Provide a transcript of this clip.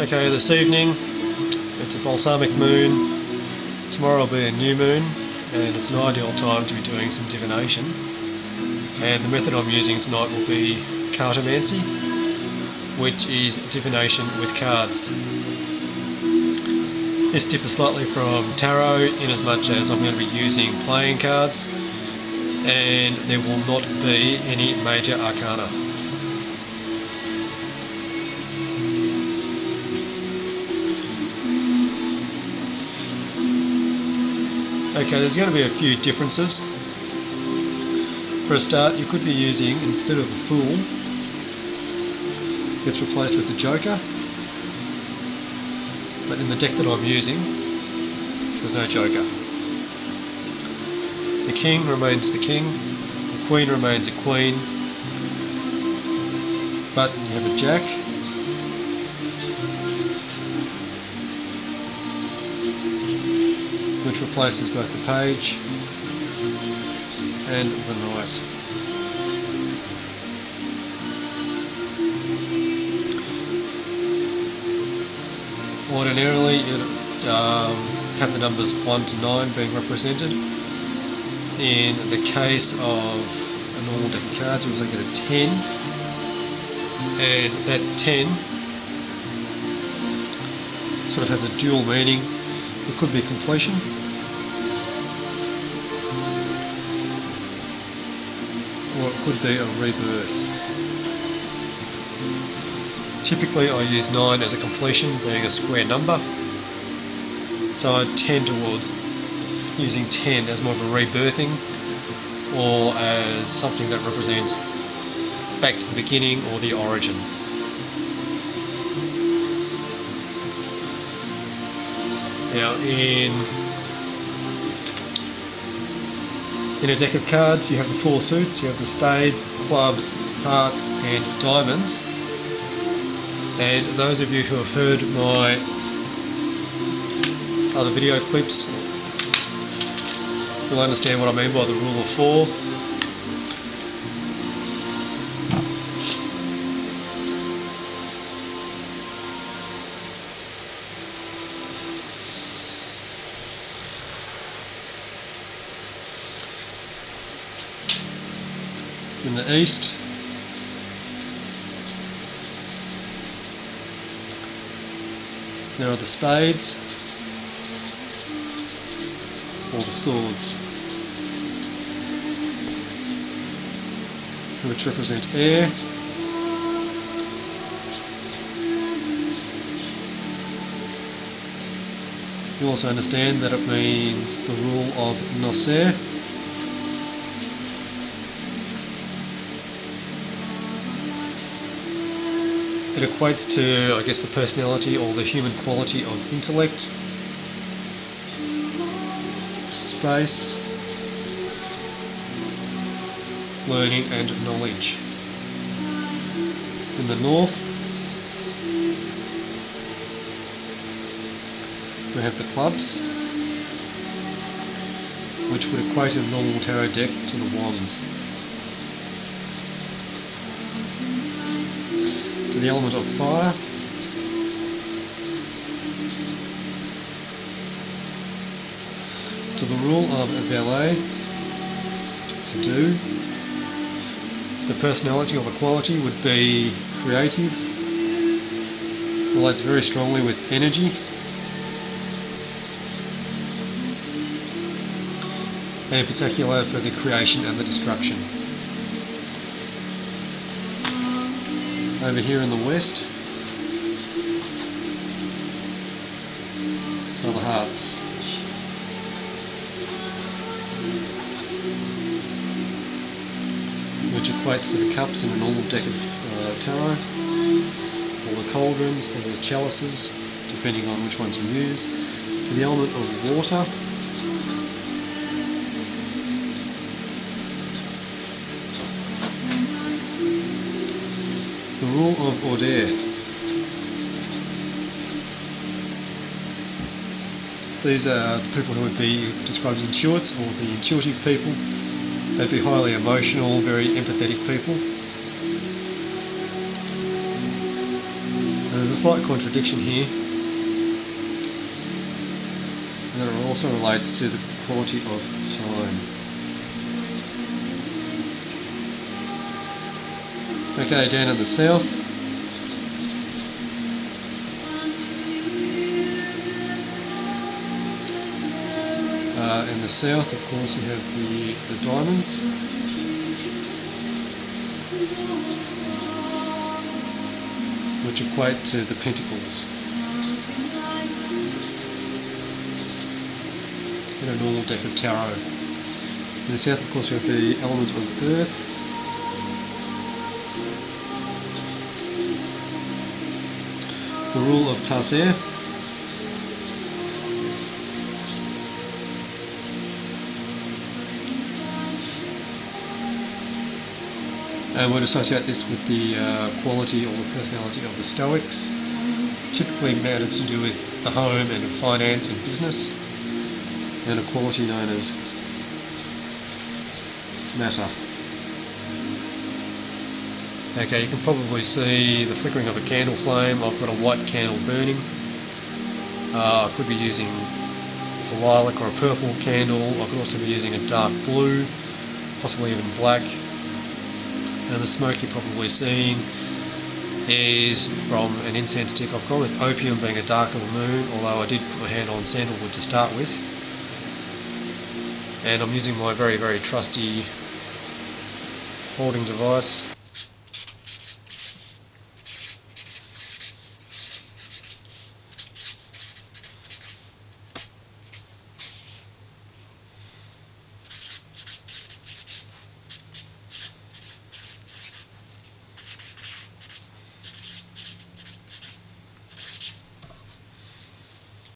Okay, this evening it's a balsamic moon. Tomorrow will be a new moon, and it's an ideal time to be doing some divination. And the method I'm using tonight will be Cartomancy, which is divination with cards. This differs slightly from tarot in as much as I'm going to be using playing cards, and there will not be any major arcana. Okay, there's going to be a few differences. For a start, you could be using, instead of the Fool, it's replaced with the Joker. But in the deck that I'm using, there's no Joker. The King remains the King, the Queen remains a Queen, but you have a Jack, which replaces both the Page and the Knight. Ordinarily, you'd have the numbers 1 to 9 being represented. In the case of a normal deck of cards, you also get a 10, and that 10 sort of has a dual meaning. It could be completion, or it could be a rebirth. Typically I use 9 as a completion, being a square number, so I tend towards using 10 as more of a rebirthing, or as something that represents back to the beginning or the origin. Now in a deck of cards you have the 4 suits, you have the spades, clubs, hearts and diamonds. And those of you who have heard my other video clips will understand what I mean by the rule of 4. In the East, there are the spades or the swords, which represent air. You also understand that it means the rule of Nocer. It equates to, I guess, the personality or the human quality of intellect, space, learning and knowledge. In the North, we have the clubs, which would equate in a normal tarot deck to the wands. To the element of fire, to the rule of valet, to do. The personality or the quality would be creative, relates very strongly with energy, and in particular for the creation and the destruction. Over here in the West are the hearts. Which equates to the cups in a normal deck of tarot, or the cauldrons, or the chalices, depending on which ones you use. To the element of water, the rule of order. These are the people who would be described as intuits, or the intuitive people. They'd be highly emotional, very empathetic people. And there's a slight contradiction here, and that it also relates to the quality of time. Okay, down in the south, in the south, of course, you have the diamonds, which equate to the pentacles in a normal deck of tarot. In the south, of course, we have the element of earth, the rule of Taser, and we'd associate this with the quality or the personality of the Stoics. Typically matters to do with the home and finance and business, and a quality known as matter. Okay, you can probably see the flickering of a candle flame. I've got a white candle burning. I could be using a lilac or a purple candle. I could also be using a dark blue, possibly even black. And the smoke you're probably seeing is from an incense stick I've got, with opium being a dark of the moon, although I did put my hand on sandalwood to start with. And I'm using my very, very trusty holding device